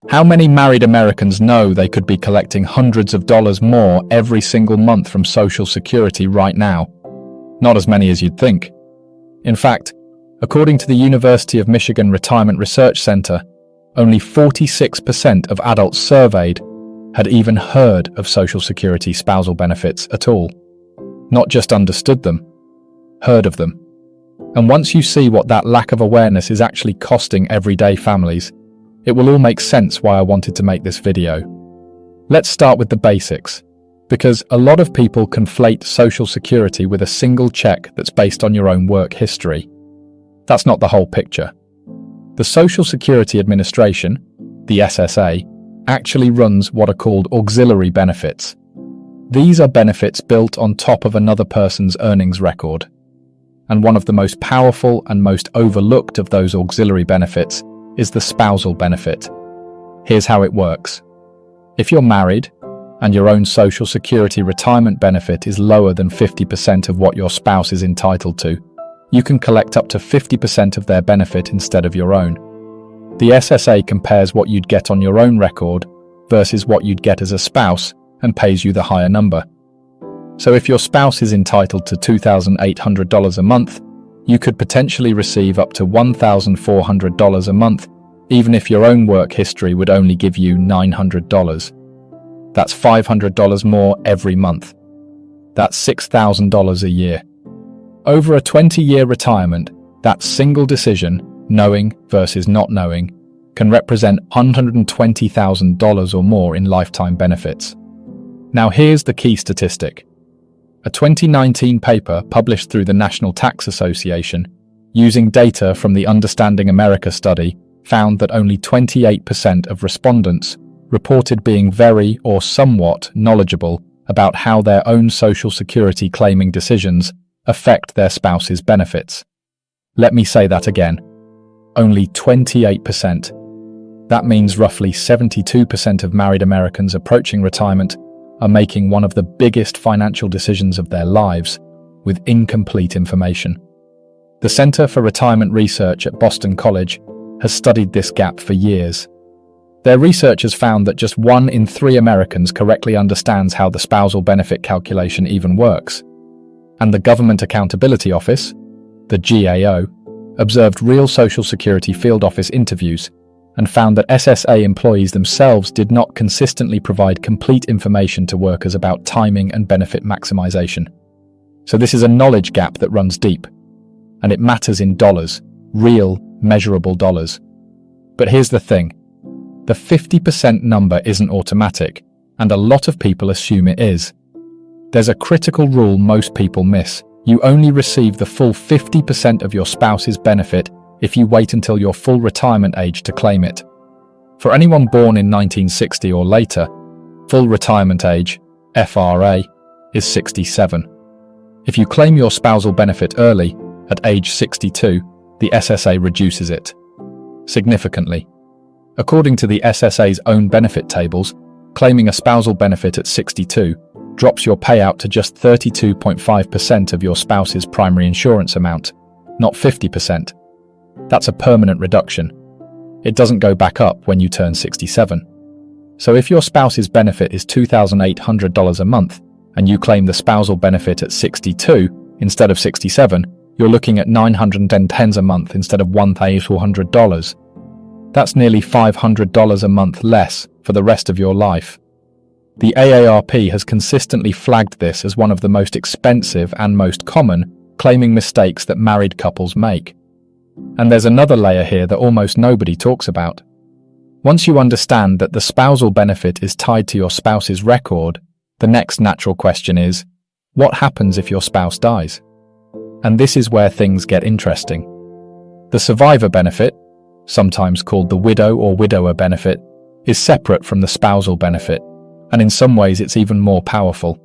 How many married Americans know they could be collecting hundreds of dollars more every single month from Social Security right now? Not as many as you'd think. In fact, according to the University of Michigan Retirement Research Center, only 46% of adults surveyed had even heard of Social Security spousal benefits at all. Not just understood them, heard of them. And once you see what that lack of awareness is actually costing everyday families, it will all make sense why I wanted to make this video. Let's start with the basics, because a lot of people conflate Social Security with a single check that's based on your own work history. That's not the whole picture. The Social Security Administration, the SSA, actually runs what are called auxiliary benefits. These are benefits built on top of another person's earnings record. And one of the most powerful and most overlooked of those auxiliary benefits is the spousal benefit. Here's how it works. If you're married and your own Social Security retirement benefit is lower than 50% of what your spouse is entitled to, you can collect up to 50% of their benefit instead of your own. The SSA compares what you'd get on your own record versus what you'd get as a spouse and pays you the higher number. So if your spouse is entitled to $2,800 a month, you could potentially receive up to $1,400 a month, even if your own work history would only give you $900. That's $500 more every month. That's $6,000 a year. Over a 20-year retirement, that single decision, knowing versus not knowing, can represent $120,000 or more in lifetime benefits. Now here's the key statistic. A 2019 paper published through the National Tax Association, using data from the Understanding America study, found that only 28% of respondents reported being very or somewhat knowledgeable about how their own Social Security claiming decisions affect their spouse's benefits. Let me say that again. Only 28%. That means roughly 72% of married Americans approaching retirement are making one of the biggest financial decisions of their lives with incomplete information. The Center for Retirement Research at Boston College has studied this gap for years. Their research has found that just 1 in 3 Americans correctly understands how the spousal benefit calculation even works. And the Government Accountability Office, the GAO, observed real Social Security field office interviews and found that SSA employees themselves did not consistently provide complete information to workers about timing and benefit maximization. So this is a knowledge gap that runs deep, and it matters in dollars, real, measurable dollars. But here's the thing. The 50% number isn't automatic, and a lot of people assume it is. There's a critical rule most people miss. You only receive the full 50% of your spouse's benefit if you wait until your full retirement age to claim it. For anyone born in 1960 or later, full retirement age, FRA, is 67. If you claim your spousal benefit early, at age 62, the SSA reduces it significantly. According to the SSA's own benefit tables, claiming a spousal benefit at 62 drops your payout to just 32.5% of your spouse's primary insurance amount, not 50%. That's a permanent reduction. It doesn't go back up when you turn 67. So if your spouse's benefit is $2,800 a month and you claim the spousal benefit at 62 instead of 67, you're looking at $910 a month instead of $1,400. That's nearly $500 a month less for the rest of your life. The AARP has consistently flagged this as one of the most expensive and most common claiming mistakes that married couples make. And there's another layer here that almost nobody talks about. Once you understand that the spousal benefit is tied to your spouse's record, the next natural question is, what happens if your spouse dies? And this is where things get interesting. The survivor benefit, sometimes called the widow or widower benefit, is separate from the spousal benefit, and in some ways it's even more powerful.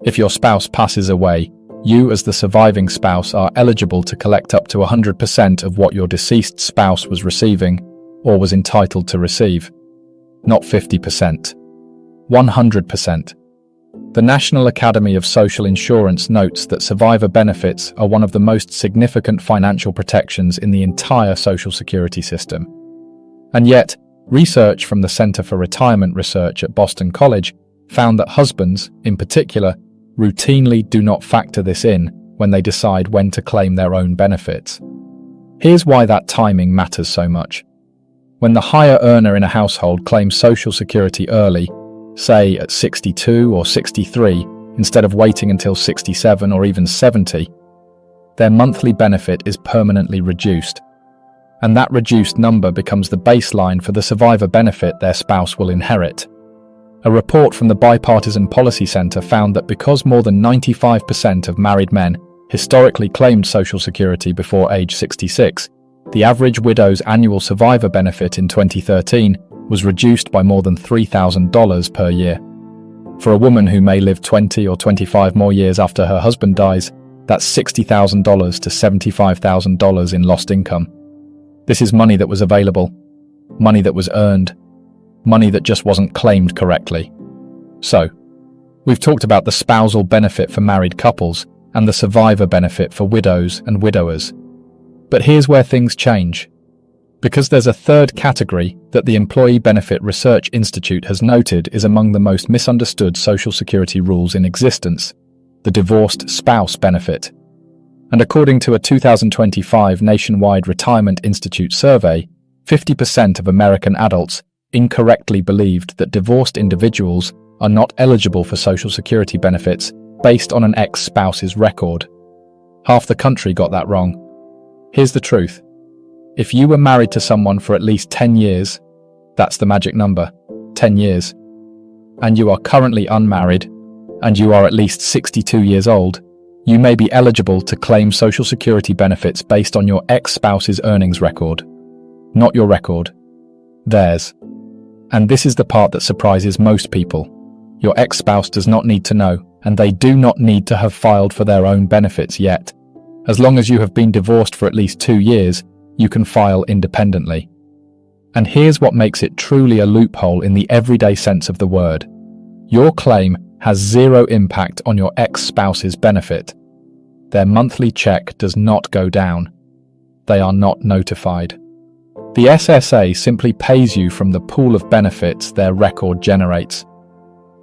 If your spouse passes away, you as the surviving spouse are eligible to collect up to 100% of what your deceased spouse was receiving or was entitled to receive. Not 50%. 100%. The National Academy of Social Insurance notes that survivor benefits are one of the most significant financial protections in the entire Social Security system. And yet, Research from the Center for Retirement Research at Boston College found that husbands, in particular, routinely do not factor this in when they decide when to claim their own benefits. Here's why that timing matters so much. When the higher earner in a household claims Social Security early, say at 62 or 63, instead of waiting until 67 or even 70, their monthly benefit is permanently reduced. And that reduced number becomes the baseline for the survivor benefit their spouse will inherit. A report from the Bipartisan Policy Center found that because more than 95% of married men historically claimed Social Security before age 66, the average widow's annual survivor benefit in 2013 was reduced by more than $3,000 per year. For a woman who may live 20 or 25 more years after her husband dies, that's $60,000 to $75,000 in lost income. This is money that was available, money that was earned, money that just wasn't claimed correctly. So, we've talked about the spousal benefit for married couples and the survivor benefit for widows and widowers. But here's where things change. Because there's a third category that the Employee Benefit Research Institute has noted is among the most misunderstood Social Security rules in existence, the divorced spouse benefit. And according to a 2025 Nationwide Retirement Institute survey, 50% of American adults incorrectly believed that divorced individuals are not eligible for Social Security benefits based on an ex-spouse's record. Half the country got that wrong. Here's the truth. If you were married to someone for at least 10 years, that's the magic number, 10 years, and you are currently unmarried, and you are at least 62 years old, you may be eligible to claim Social Security benefits based on your ex-spouse's earnings record. Not your record. Theirs. And this is the part that surprises most people. Your ex-spouse does not need to know, and they do not need to have filed for their own benefits yet. As long as you have been divorced for at least 2 years, you can file independently. And here's what makes it truly a loophole in the everyday sense of the word. Your claim has zero impact on your ex-spouse's benefit. Their monthly check does not go down. They are not notified. The SSA simply pays you from the pool of benefits their record generates.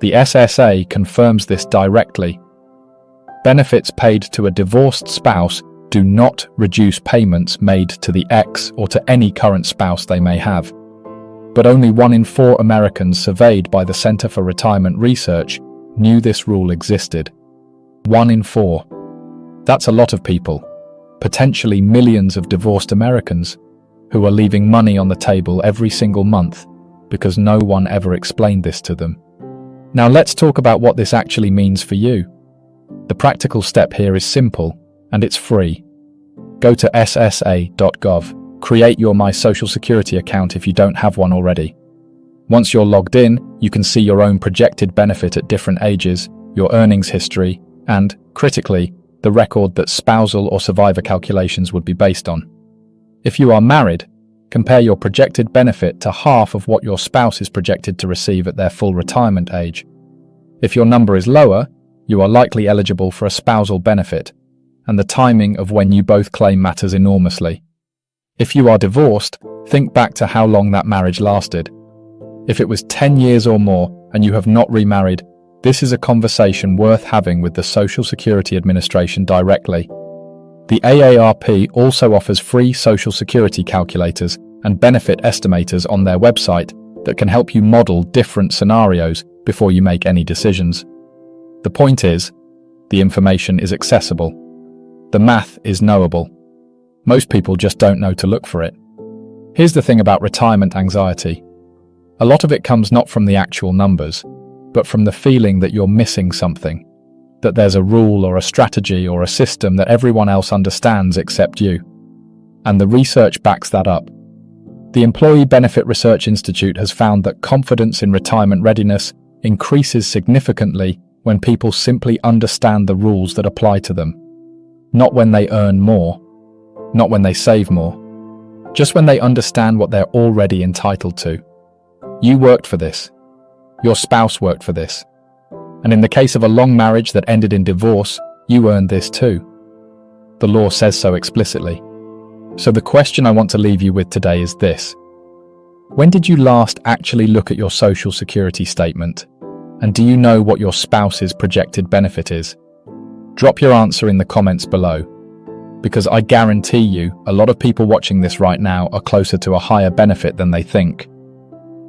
The SSA confirms this directly. Benefits paid to a divorced spouse do not reduce payments made to the ex or to any current spouse they may have. But only 1 in 4 Americans surveyed by the Center for Retirement Research knew this rule existed. 1 in 4. That's a lot of people, potentially millions of divorced Americans, who are leaving money on the table every single month because no one ever explained this to them. Now let's talk about what this actually means for you. The practical step here is simple, and it's free. Go to ssa.gov, create your My Social Security account if you don't have one already. Once you're logged in, you can see your own projected benefit at different ages, your earnings history, and, critically, the record that spousal or survivor calculations would be based on. If you are married, compare your projected benefit to half of what your spouse is projected to receive at their full retirement age. If your number is lower, you are likely eligible for a spousal benefit, and the timing of when you both claim matters enormously. If you are divorced, think back to how long that marriage lasted. If it was 10 years or more and you have not remarried, this is a conversation worth having with the Social Security Administration directly. The AARP also offers free Social Security calculators and benefit estimators on their website that can help you model different scenarios before you make any decisions. The point is, the information is accessible. The math is knowable. Most people just don't know to look for it. Here's the thing about retirement anxiety. A lot of it comes not from the actual numbers, but from the feeling that you're missing something, that there's a rule or a strategy or a system that everyone else understands except you. And the research backs that up. The Employee Benefit Research Institute has found that confidence in retirement readiness increases significantly when people simply understand the rules that apply to them. Not when they earn more, not when they save more, just when they understand what they're already entitled to. You worked for this. Your spouse worked for this. And in the case of a long marriage that ended in divorce, you earned this too. The law says so explicitly. So the question I want to leave you with today is this. When did you last actually look at your Social Security statement? And do you know what your spouse's projected benefit is? Drop your answer in the comments below, because I guarantee you a lot of people watching this right now are closer to a higher benefit than they think.